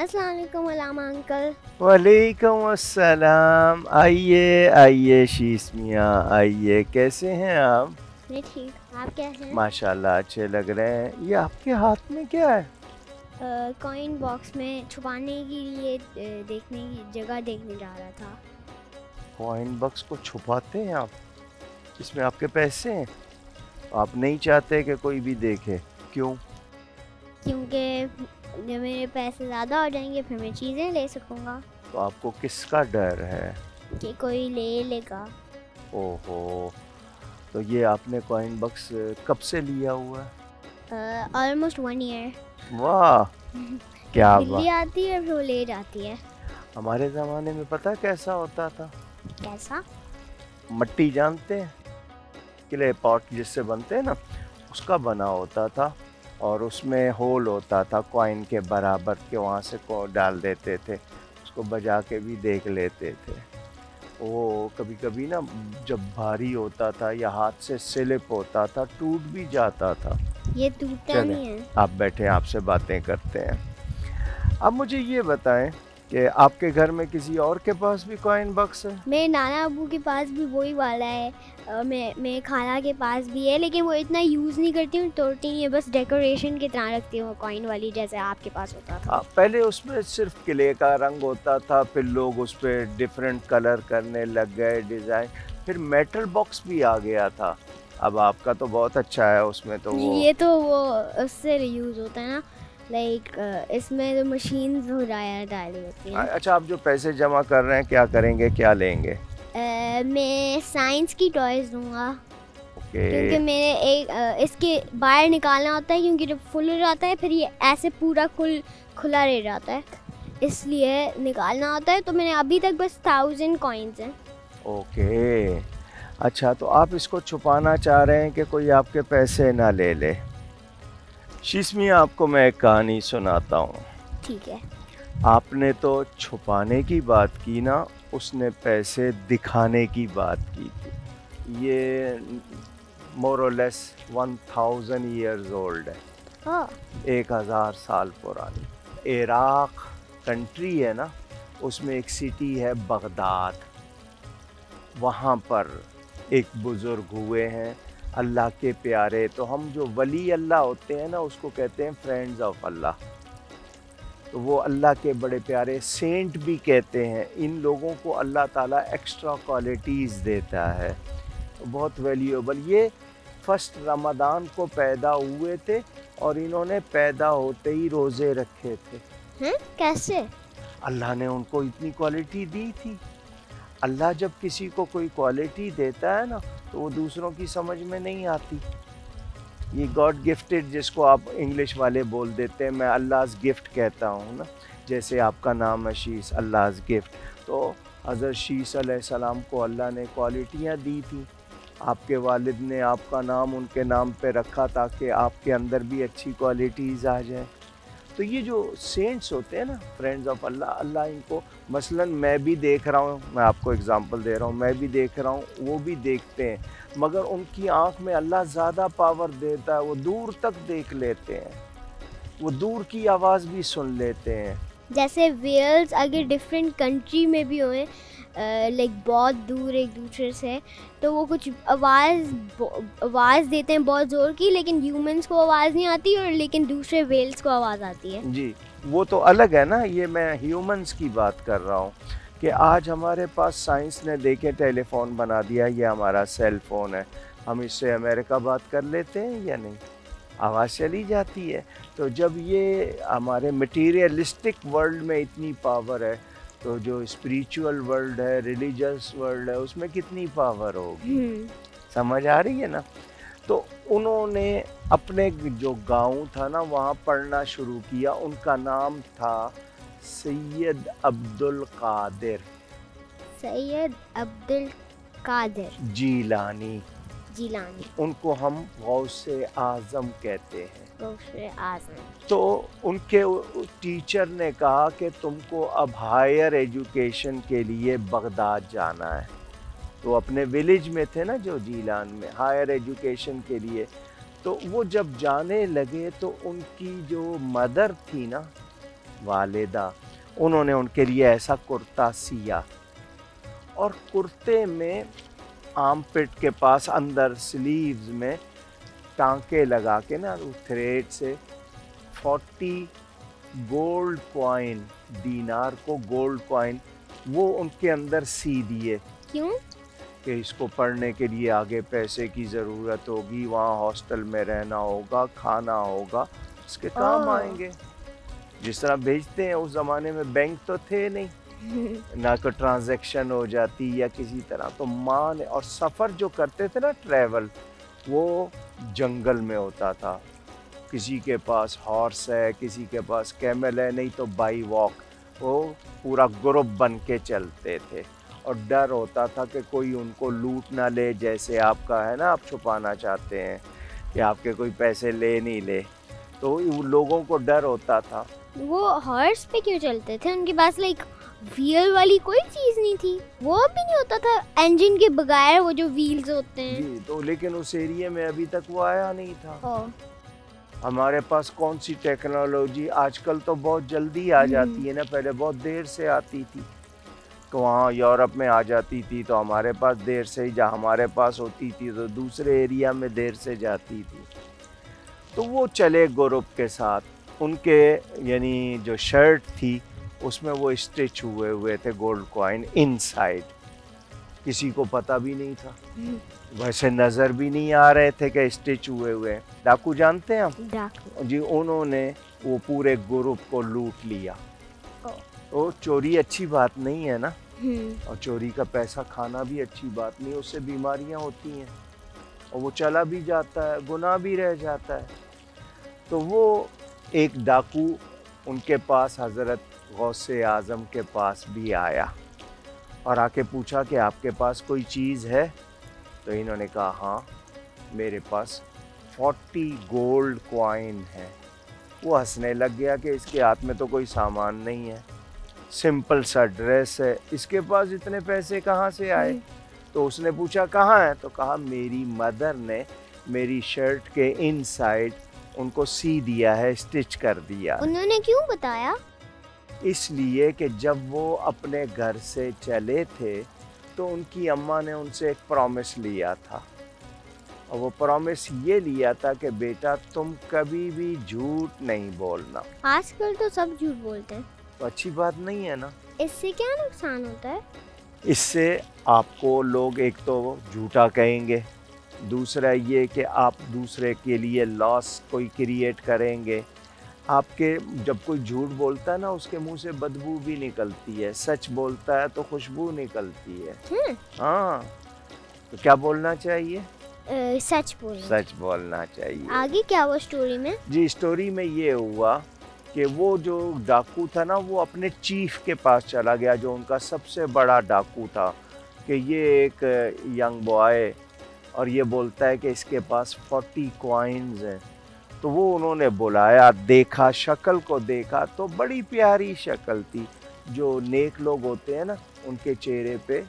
अस्सलाम वालेकुम अलामा अंकल। वालेकुम अस्सलाम। आइए आइए शीस मियाँ, आइए। कैसे हैं आप? मैं ठीक, आप क्या हैं? माशाल्लाह अच्छे लग रहे हैं। ये आपके हाथ में क्या है? कॉइन बॉक्स में छुपाने के लिए देखने की जगह देखने जा रहा था। कॉइन बॉक्स को छुपाते हैं आप? इसमें आपके पैसे हैं? आप नहीं चाहते कि कोई भी देखे, क्यों? क्योंकि जब मेरे पैसे ज़्यादा हो जाएंगे फिर मैं चीज़ें ले सकूँगा तो आपको किसका डर है? कि कोई ले लेगा। ओहो, तो ये आपने कॉइन बॉक्स कब से लिया हुआ है? Almost 1 year. वाह, क्या बिल्ली बात। आती है फिर वो ले जाती है। हमारे ज़माने में पता है कैसा होता था? कैसा? मट्टी जानते हैं, क्ले पॉट जिससे बनते हैं ना, उसका बना होता था और उसमें होल होता था कॉइन के बराबर के, वहाँ से को डाल देते थे, उसको बजा के भी देख लेते थे। वो कभी कभी ना जब भारी होता था या हाथ से स्लिप होता था, टूट भी जाता था। ये टूटता चले, नहीं है। आप बैठे, आपसे बातें करते हैं। अब मुझे ये बताएं कि आपके घर में किसी और के पास भी कॉइन बॉक्स है? मेरे नाना अबू के पास भी वही वाला है। मेरे खाला के पास भी है, लेकिन वो इतना यूज़ नहीं करती हूँ, तोड़ती नहीं है, बस डेकोरेशन की तरह रखती हूँ कॉइन वाली, जैसे आपके पास होता था। पहले उसमें सिर्फ किले का रंग होता था, फिर लोग उस पर डिफरेंट कलर करने लग गए, डिज़ाइन, फिर मेटल बॉक्स भी आ गया था। अब आपका तो बहुत अच्छा है, उसमें तो वो ये तो वो उससे यूज़ होता है ना, लाइक इसमें तो मशीन्स हो डाली होती हैं। अच्छा, आप जो पैसे जमा कर रहे हैं क्या करेंगे, क्या लेंगे? मैं साइंस की टॉयज़ दूंगा, ओके। क्योंकि मेरे इसके बाहर निकालना होता है, क्योंकि जब फुल हो जाता है फिर ये ऐसे पूरा खुला रह जाता है, इसलिए निकालना होता है। तो मैंने अभी तक बस 1000 कॉइन्स हैं। ओके, अच्छा, तो आप इसको छुपाना चाह रहे हैं कि कोई आपके पैसे ना ले ले। शीशमी, आपको मैं एक कहानी सुनाता हूँ। ठीक है। आपने तो छुपाने की बात की ना, उसने पैसे दिखाने की बात की थी। ये मोर और लेस 1000 ईयर्स ओल्ड है, हाँ। 1000 साल पुरानी। इराक कंट्री है ना, उसमें एक सिटी है बगदाद। वहाँ पर एक बुज़ुर्ग हुए हैं, अल्लाह के प्यारे। तो हम जो वली अल्लाह होते हैं ना, उसको कहते हैं फ्रेंड्स ऑफ अल्लाह। तो वो अल्लाह के बड़े प्यारे सेंट भी कहते हैं। इन लोगों को अल्लाह ताला एक्स्ट्रा क्वालिटीज़ देता है, तो बहुत वैल्यूएबल। ये फर्स्ट रमज़ान को पैदा हुए थे और इन्होंने पैदा होते ही रोज़े रखे थे। हैं? कैसे? अल्लाह ने उनको इतनी क्वालिटी दी थी। अल्लाह जब किसी को कोई क्वालिटी देता है ना, तो वो दूसरों की समझ में नहीं आती। ये गॉड गिफ्टेड, जिसको आप इंग्लिश वाले बोल देते हैं, मैं अल्लाह's गिफ्ट कहता हूँ ना। जैसे आपका नाम है शीस, अल्लाह's गिफ्ट। तो हज़रत शीस अलैहिस्सलाम को अल्लाह ने क्वालिटियाँ दी थी। आपके वालिद ने आपका नाम उनके नाम पे रखा ताकि आपके अंदर भी अच्छी क्वालिटीज़ आ जाए। तो ये जो सेंट्स होते हैं ना, फ्रेंड्स ऑफ अल्लाह, अल्लाह इनको, मसलन मैं भी देख रहा हूँ, मैं आपको एग्जांपल दे रहा हूँ, मैं भी देख रहा हूँ, वो भी देखते हैं, मगर उनकी आँख में अल्लाह ज़्यादा पावर देता है। वो दूर तक देख लेते हैं, वो दूर की आवाज़ भी सुन लेते हैं। जैसे वेल्स अगर डिफरेंट कंट्री में भी होए, लाइक बहुत दूर एक दूसरे से, तो वो कुछ आवाज़ देते हैं बहुत ज़ोर की, लेकिन ह्यूमंस को आवाज़ नहीं आती, और लेकिन दूसरे वेल्स को आवाज़ आती है। जी, वो तो अलग है ना, ये मैं ह्यूमंस की बात कर रहा हूँ कि आज हमारे पास साइंस ने देखे टेलीफोन बना दिया, ये हमारा सेल फ़ोन है, हम इससे अमेरिका बात कर लेते हैं या नहीं, आवाज़ चली जाती है। तो जब ये हमारे मटीरियलिस्टिक वर्ल्ड में इतनी पावर है, तो जो स्पिरिचुअल वर्ल्ड है, रिलीजियस वर्ल्ड है, उसमें कितनी पावर होगी। समझ आ रही है ना? तो उन्होंने अपने जो गांव था ना, वहाँ पढ़ना शुरू किया। उनका नाम था सैयद अब्दुल कादिर सैयद अब्दुल कादिर जीलानी। उनको हम गौसे आज़म कहते हैं। गौसे आज़म। तो उनके टीचर ने कहा कि तुमको अब हायर एजुकेशन के लिए बगदाद जाना है। तो अपने विलेज में थे ना जो जीलान में, हायर एजुकेशन के लिए। तो वो जब जाने लगे तो उनकी जो मदर थी ना, वालिदा, उन्होंने उनके लिए ऐसा कुर्ता सिया और कुर्ते में आर्मपिट के पास अंदर स्लीव्स में टांके लगा के ना थ्रेड से 40 गोल्ड कॉइन, दीनार को गोल्ड कॉइन, वो उनके अंदर सी दिए। क्यों? कि इसको पढ़ने के लिए आगे पैसे की ज़रूरत होगी, वहाँ हॉस्टल में रहना होगा, खाना होगा, इसके काम आएंगे। जिस तरह भेजते हैं, उस ज़माने में बैंक तो थे नहीं, ना कोई ट्रांजैक्शन हो जाती या किसी तरह, तो माँ ने, और सफ़र जो करते थे ना ट्रैवल, वो जंगल में होता था। किसी के पास हॉर्स है, किसी के पास कैमल है, नहीं तो बाई वॉक, वो पूरा ग्रुप बन के चलते थे और डर होता था कि कोई उनको लूट ना ले, जैसे आपका है ना, आप छुपाना चाहते हैं कि आपके कोई पैसे ले नहीं ले, तो लोगों को डर होता था। वो हॉर्स पे क्यों चलते थे? उनके पास लाइक व्हील वाली कोई चीज नहीं थी, वो भी नहीं होता था इंजन के बगैर, वो जो व्हील्स होते हैं जी, तो लेकिन उस एरिया में अभी तक वो आया नहीं था। ओ। हमारे पास कौन सी टेक्नोलॉजी, आजकल तो बहुत जल्दी आ जाती है ना, पहले बहुत देर से आती थी। तो वहाँ यूरोप में आ जाती थी तो हमारे पास देर से ही हमारे पास होती थी तो दूसरे एरिया में देर से जाती थी। तो वो चले ग्रुप के साथ, उनके यानी जो शर्ट थी उसमें वो स्टिच हुए हुए थे गोल्ड कॉइन इनसाइड, किसी को पता भी नहीं था, वैसे नज़र भी नहीं आ रहे थे कि स्टिच हुए हुए। डाकू जानते हैं आप? डाकू जी, उन्होंने वो पूरे ग्रुप को लूट लिया। तो चोरी अच्छी बात नहीं है ना, और चोरी का पैसा खाना भी अच्छी बात नहीं, उससे बीमारियां होती हैं और वो चला भी जाता है, गुनाह भी रह जाता है। तो वो एक डाकू उनके पास हज़रत गौसे आज़म के पास भी आया और आके पूछा कि आपके पास कोई चीज़ है? तो इन्होंने कहा हाँ, मेरे पास 40 गोल्ड कॉइन है। वो हंसने लग गया कि इसके हाथ में तो कोई सामान नहीं है, सिंपल सा ड्रेस है, इसके पास इतने पैसे कहाँ से आए? तो उसने पूछा कहाँ है? तो कहा मेरी मदर ने मेरी शर्ट के इनसाइड उनको सी दिया है, स्टिच कर दिया। उन्होंने क्यों बताया? इसलिए कि जब वो अपने घर से चले थे तो उनकी अम्मा ने उनसे एक प्रॉमिस लिया था, और वो प्रॉमिस ये लिया था कि बेटा तुम कभी भी झूठ नहीं बोलना। आजकल तो सब झूठ बोलते हैं, तो अच्छी बात नहीं है ना। इससे क्या नुकसान होता है? इससे आपको लोग एक तो झूठा कहेंगे, दूसरा ये कि आप दूसरे के लिए लॉस कोई क्रिएट करेंगे। आपके जब कोई झूठ बोलता है ना, उसके मुंह से बदबू भी निकलती है, सच बोलता है तो खुशबू निकलती है। हाँ, तो क्या बोलना चाहिए? सच बोलना। सच बोलना चाहिए। आगे क्या हुआ स्टोरी में? जी, स्टोरी में ये हुआ कि वो जो डाकू था ना, वो अपने चीफ के पास चला गया, जो उनका सबसे बड़ा डाकू था, कि ये एक यंग बॉय और ये बोलता है कि इसके पास 40 कॉइन्स हैं। तो वो उन्होंने बुलाया, देखा, शक्ल को देखा तो बड़ी प्यारी शक्ल थी। जो नेक लोग होते हैं ना, उनके चेहरे पे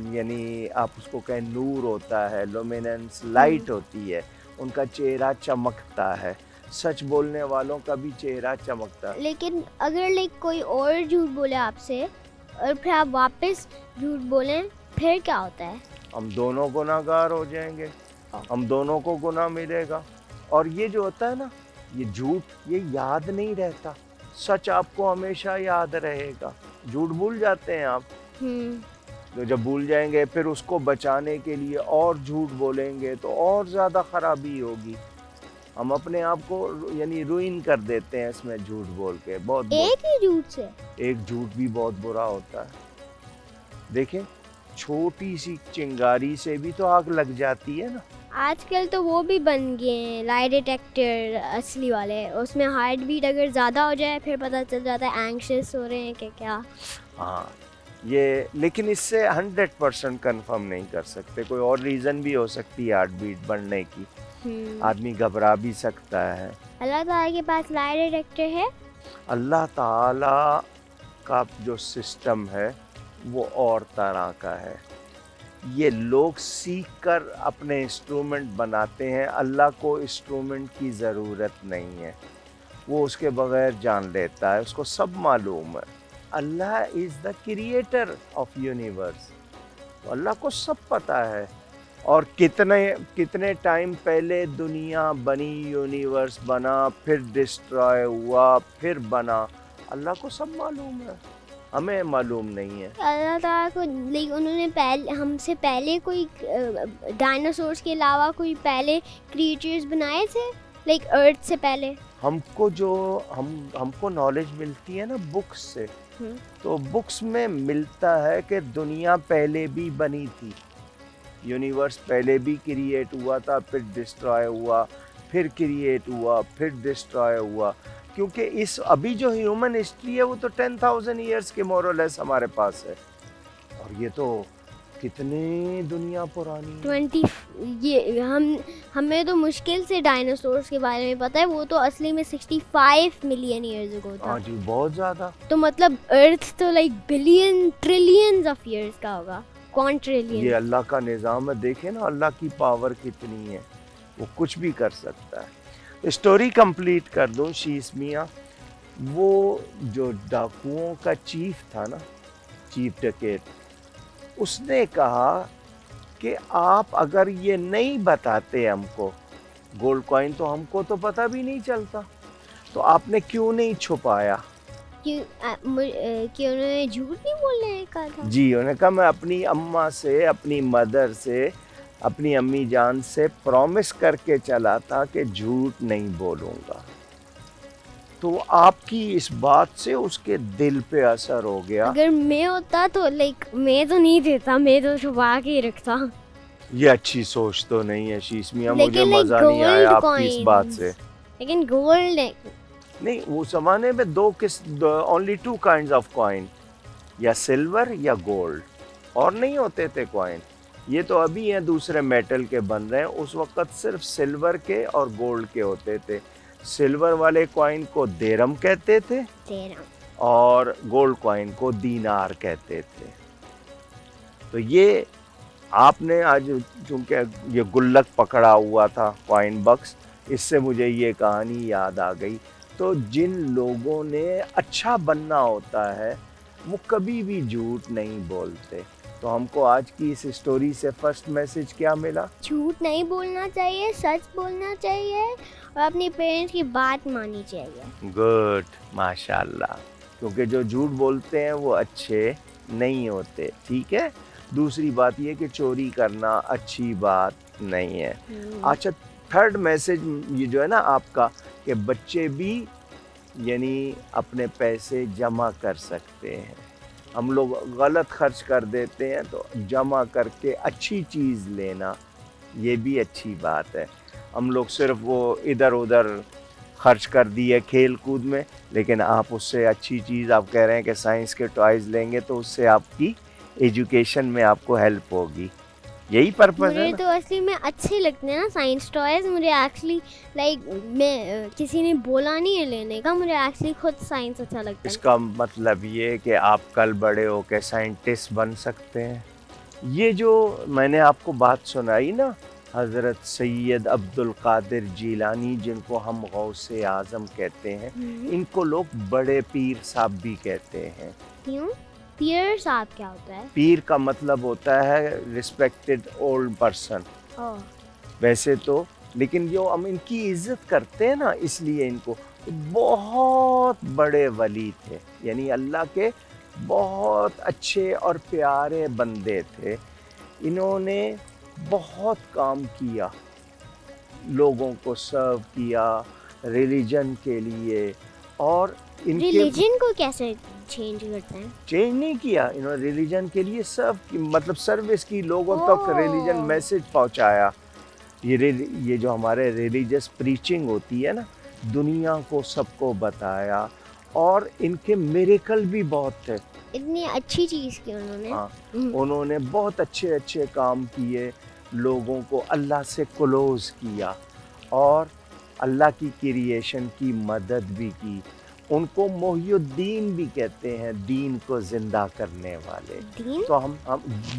यानी आप उसको कहें नूर होता है, लुमिनेंस, लाइट होती है, उनका चेहरा चमकता है। सच बोलने वालों का भी चेहरा चमकता है। लेकिन अगर लाइक कोई और झूठ बोले आपसे और फिर आप वापस झूठ बोलें, फिर क्या होता है? हम दोनों गुनाहगार हो जाएंगे, हम दोनों को गुनाह मिलेगा। और ये जो होता है ना, ये झूठ ये याद नहीं रहता, सच आपको हमेशा याद रहेगा। झूठ भूल जाते हैं आप, तो जब भूल जाएंगे फिर उसको बचाने के लिए और झूठ बोलेंगे तो और ज़्यादा खराबी होगी। हम अपने आप को यानी रुइन कर देते हैं इसमें झूठ बोल के। बहुत एक ही झूठ से? एक झूठ भी बहुत बुरा होता है। देखें, छोटी सी चिंगारी से भी तो आग लग जाती है ना। आजकल तो वो भी बन गए हैं लाई डिटेक्टर असली वाले, उसमें हार्ट बीट अगर ज़्यादा हो जाए फिर पता चल जाता है एंग्शियस हो रहे हैं कि क्या। हाँ, ये लेकिन इससे 100% कंफर्म नहीं कर सकते, कोई और रीज़न भी हो सकती है हार्ट बीट बढ़ने की। आदमी घबरा भी सकता है। अल्लाह ताला के पास लाई डिटेक्टर है? अल्लाह ताला का जो सिस्टम है वो और तरह का है। ये लोग सीख कर अपने इंस्ट्रूमेंट बनाते हैं, अल्लाह को इंस्ट्रूमेंट की ज़रूरत नहीं है। वो उसके बगैर जान लेता है, उसको सब मालूम है। Allah is the creator of universe, तो अल्लाह को सब पता है। और कितने कितने टाइम पहले दुनिया बनी, यूनिवर्स बना, फिर डिस्ट्रॉय हुआ, फिर बना, अल्लाह को सब मालूम है, हमें मालूम नहीं है। अल्लाह ताला को लाइक उन्होंने पहले हमसे पहले कोई डायनासोर्स के अलावा कोई पहले क्रिएचर्स बनाए थे, लाइक अर्थ से पहले। हमको जो हमको नॉलेज मिलती है ना बुक्स से, तो बुक्स में मिलता है कि दुनिया पहले भी बनी थी, यूनिवर्स पहले भी क्रिएट हुआ था, फिर डिस्ट्रॉय हुआ, फिर क्रिएट हुआ, फिर डिस्ट्रॉय हुआ। क्योंकि इस अभी जो ह्यूमन हिस्ट्री है वो तो 10,000 ईयर्स के मोरलेस हमारे पास है, और ये तो कितनी दुनिया पुरानी है। 20 ये हमें तो मुश्किल से डायनासोर्स के बारे में पता है, वो तो असली में 65 मिलियन ईयर्स अगो था। हाँ जी, बहुत ज़्यादा। तो मतलब अर्थ तो like billion trillions of years का होगा, क्वांट्रिलियन। ये अल्लाह का निज़ाम है, देखे ना अल्लाह की पावर कितनी है, वो कुछ भी कर सकता है। स्टोरी कंप्लीट कर दूं, शीश मियाँ वो जो डाकुओं का चीफ था ना, चीफ डकैत, उसने कहा कि आप अगर ये नहीं बताते हमको गोल्ड कॉइन, तो हमको तो पता भी नहीं चलता, तो आपने क्यों नहीं छुपाया? कि उन्होंने झूठ नहीं बोलने कहा था। जी, उन्होंने कहा मैं अपनी अम्मा से, अपनी मदर से, अपनी अम्मी जान से प्रॉमिस करके चला था कि झूठ नहीं बोलूँगा। तो आपकी इस बात से उसके दिल पे असर हो गया। अगर मैं होता तो लाइक मैं तो नहीं देता, मैं तो छुपा के ही रखता। ये अच्छी सोच तो नहीं है शीश मियाँ, मुझे मज़ा नहीं आया आपकी इस बात से। लेकिन गोल्ड नहीं, वो ज़माने में ओनली 2 काइंड्स ऑफ कॉइन, या सिल्वर या गोल्ड, और नहीं होते थे कॉइन। ये तो अभी हैं दूसरे मेटल के बन रहे हैं, उस वक़्त सिर्फ सिल्वर के और गोल्ड के होते थे। सिल्वर वाले कॉइन को देरम कहते थे और गोल्ड कॉइन को दीनार कहते थे। तो ये आपने आज चूँकि ये गुल्लक पकड़ा हुआ था कॉइन बक्स, इससे मुझे ये कहानी याद आ गई। तो जिन लोगों ने अच्छा बनना होता है वो कभी भी झूठ नहीं बोलते। तो हमको आज की इस स्टोरी से फर्स्ट मैसेज क्या मिला? झूठ नहीं बोलना चाहिए, सच बोलना चाहिए और अपने पेरेंट्स की बात माननी चाहिए। गुड, माशाल्लाह। क्योंकि जो झूठ बोलते हैं वो अच्छे नहीं होते, ठीक है। दूसरी बात ये कि चोरी करना अच्छी बात नहीं है। अच्छा, थर्ड मैसेज ये जो है ना आपका, कि बच्चे भी यानी अपने पैसे जमा कर सकते हैं। हम लोग गलत खर्च कर देते हैं, तो जमा करके अच्छी चीज़ लेना ये भी अच्छी बात है। हम लोग सिर्फ वो इधर उधर खर्च कर दिए खेल कूद में, लेकिन आप उससे अच्छी चीज़ आप कह रहे हैं कि साइंस के टॉयज़ लेंगे तो उससे आपकी एजुकेशन में आपको हेल्प होगी, यही पर्पस है। मुझे तो असली में अच्छे लगते हैं ना साइंस टॉयज। मुझे एक्चुअली लाइक मैं किसी ने बोला नहीं है लेने का, मुझे एक्चुअली खुद साइंस अच्छा लगता है। इसका मतलब ये कि आप कल बड़े होकर साइंटिस्ट बन सकते हैं। ये जो मैंने आपको बात सुनाई ना, हज़रत सैयद अब्दुल कादिर जीलानी, जिनको हम गौसे आज़म कहते हैं, इनको लोग बड़े पीर साहब भी कहते हैं। क्यों? पीर साहब क्या होता है? पीर का मतलब होता है रिस्पेक्टेड ओल्ड पर्सन। वैसे तो, लेकिन जो हम इनकी इज्जत करते हैं ना, इसलिए इनको बहुत बड़े वली थे, यानी अल्लाह के बहुत अच्छे और प्यारे बंदे थे। इन्होंने बहुत काम किया, लोगों को सर्व किया रिलीजन के लिए। और इनके रिलीजन को कैसे चेंज करते हैं? चेंज नहीं किया इन्होंने, रिलीजन के लिए सर्व की, मतलब सर्विस की, लोगों तक रिलीजन मैसेज पहुंचाया। ये जो हमारे रिलीजियस प्रीचिंग होती है ना, दुनिया को सबको बताया। और इनके मिरेकल भी बहुत थे। इतनी अच्छी चीज़ की उन्होंने। हाँ, उन्होंने बहुत अच्छे अच्छे काम किए, लोगों को अल्लाह से क्लोज किया और अल्लाह की क्रिएशन की मदद भी की। उनको मोहिउद्दीन भी कहते हैं, दीन को जिंदा करने वाले। दीन? तो हम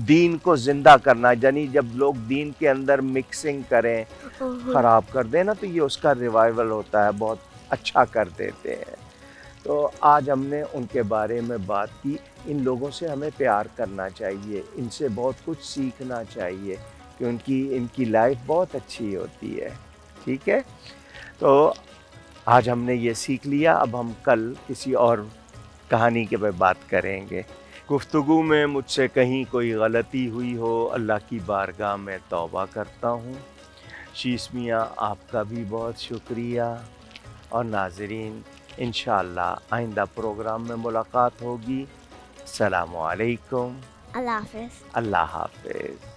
दीन को जिंदा करना, यानी जब लोग दीन के अंदर मिक्सिंग करें, खराब कर दें ना, तो ये उसका रिवाइवल होता है, बहुत अच्छा कर देते हैं। तो आज हमने उनके बारे में बात की। इन लोगों से हमें प्यार करना चाहिए, इनसे बहुत कुछ सीखना चाहिए क्योंकि इनकी लाइफ बहुत अच्छी होती है। ठीक है, तो आज हमने ये सीख लिया। अब हम कल किसी और कहानी के पे बात करेंगे। गुफ्तगू में मुझसे कहीं कोई गलती हुई हो, अल्लाह की बारगाह में तौबा करता हूँ। शीश मियाँ आपका भी बहुत शुक्रिया। और नाज़रीन, इंशाअल्लाह आइंदा प्रोग्राम में मुलाकात होगी। अस्सलामु अलैकुम। अल्लाह हाफ़िज़। अल्लाह हाफ़िज़।